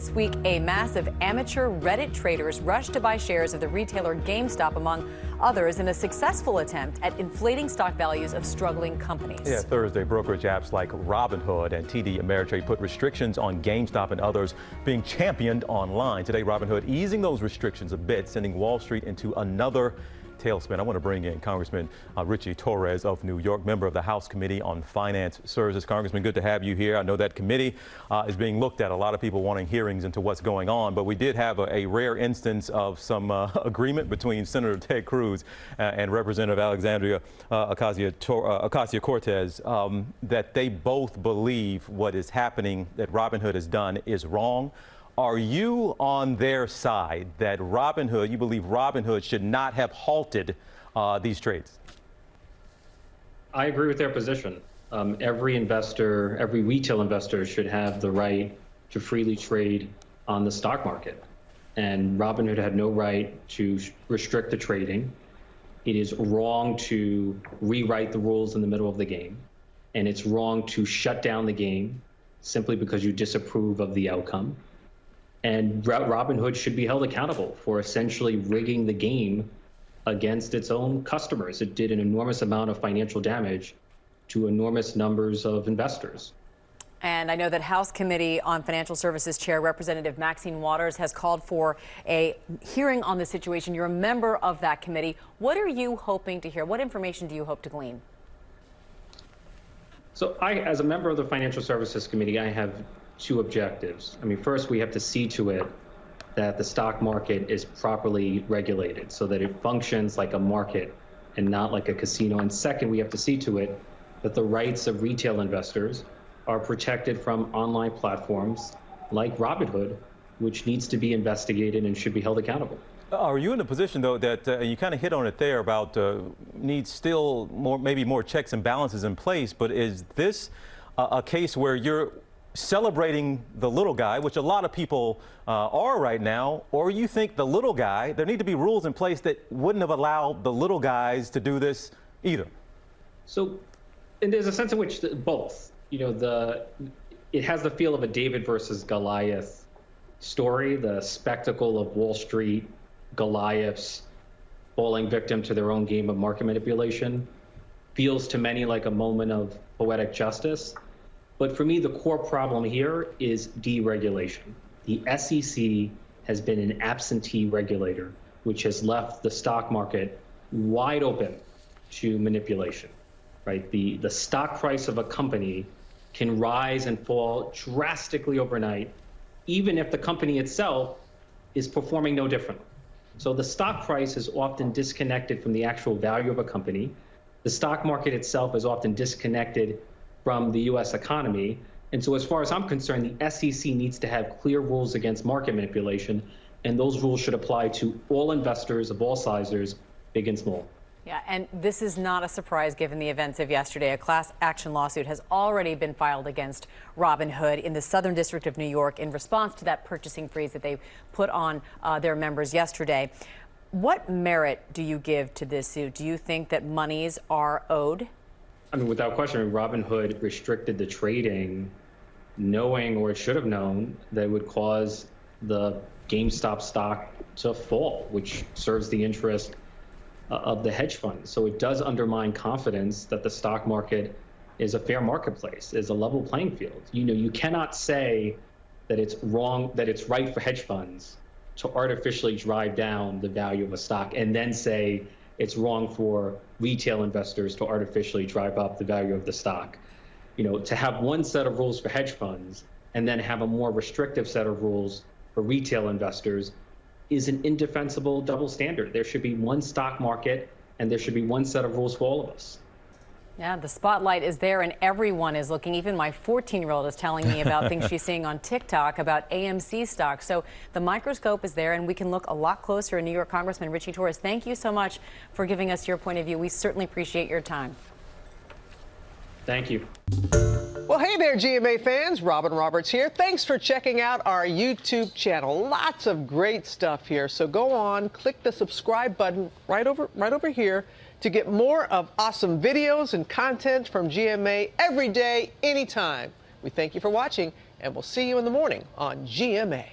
This week, a mass of amateur Reddit traders rushed to buy shares of the retailer Gamestop, among others, in a successful attempt at inflating stock values of struggling companies. Yeah, Thursday, brokerage apps like Robinhood and TD Ameritrade put restrictions on Gamestop and others being championed online. Today, Robinhood easing those restrictions a bit, sending Wall Street into another tailspin. I want to bring in Congressman Ritchie Torres of New York, member of the House Committee on Finance Services. Congressman, good to have you here. I know that committee is being looked at. A lot of people wanting hearings into what's going on, but we did have a rare instance of some agreement between Senator Ted Cruz and Representative Alexandria Ocasio-Cortez that they both believe what is happening, that Robinhood has done, is wrong. Are you on their side, that Robinhood, you believe Robinhood should not have halted these trades? I agree with their position. Every investor, every retail investor should have the right to freely trade on the stock market. And Robinhood had no right to restrict the trading. It is wrong to rewrite the rules in the middle of the game. And it's wrong to shut down the game simply because you disapprove of the outcome. And Robinhood should be held accountable for essentially rigging the game against its own customers. It did an enormous amount of financial damage to enormous numbers of investors. And I know that House Committee on Financial Services Chair Representative Maxine Waters has called for a hearing on the situation. You're a member of that committee. What are you hoping to hear? What information do you hope to glean? So as a member of the Financial Services Committee, I have two objectives. I mean, first, we have to see to it that the stock market is properly regulated so that it functions like a market and not like a casino. And second, we have to see to it that the rights of retail investors are protected from online platforms like Robinhood, which needs to be investigated and should be held accountable. Are you in a position, though, that you kind of hit on it there about needs still maybe more checks and balances in place, but is this a case where you're celebrating the little guy, which a lot of people are right now, or you think the little guy, there need to be rules in place that wouldn't have allowed the little guys to do this either? So, and there's a sense in which both, you know, it has the feel of a David versus Goliath story, the spectacle of Wall Street Goliaths falling victim to their own game of market manipulation feels to many like a moment of poetic justice. But for me, the core problem here is deregulation. The SEC has been an absentee regulator, which has left the stock market wide open to manipulation, right? The stock price of a company can rise and fall drastically overnight, even if the company itself is performing no different. So the stock price is often disconnected from the actual value of a company. The stock market itself is often disconnected from the U.S. economy. And so as far as I'm concerned, the SEC needs to have clear rules against market manipulation, and those rules should apply to all investors of all sizes, big and small. Yeah, and this is not a surprise given the events of yesterday. A class action lawsuit has already been filed against Robinhood in the Southern District of New York in response to that purchasing freeze that they put on their members yesterday. What merit do you give to this suit? Do you think that monies are owed? I mean, without question, Robinhood restricted the trading knowing, or it should have known, that it would cause the GameStop stock to fall, which serves the interest of the hedge fund. So it does undermine confidence that the stock market is a fair marketplace, is a level playing field. You know, you cannot say that it's wrong, that it's right for hedge funds to artificially drive down the value of a stock and then say it's wrong for retail investors to artificially drive up the value of the stock. You know, to have one set of rules for hedge funds and then have a more restrictive set of rules for retail investors is an indefensible double standard. There should be one stock market and there should be one set of rules for all of us. Yeah, the spotlight is there and everyone is looking. Even my 14-year-old is telling me about things she's seeing on TikTok about AMC stock. So the microscope is there and we can look a lot closer. New York Congressman Ritchie Torres, thank you so much for giving us your point of view. We certainly appreciate your time. Thank you. Well, hey there, GMA fans. Robin Roberts here. Thanks for checking out our YouTube channel. Lots of great stuff here. So go on, click the subscribe button right over here to get more of awesome videos and content from GMA every day, anytime. We thank you for watching. and we'll see you in the morning on GMA.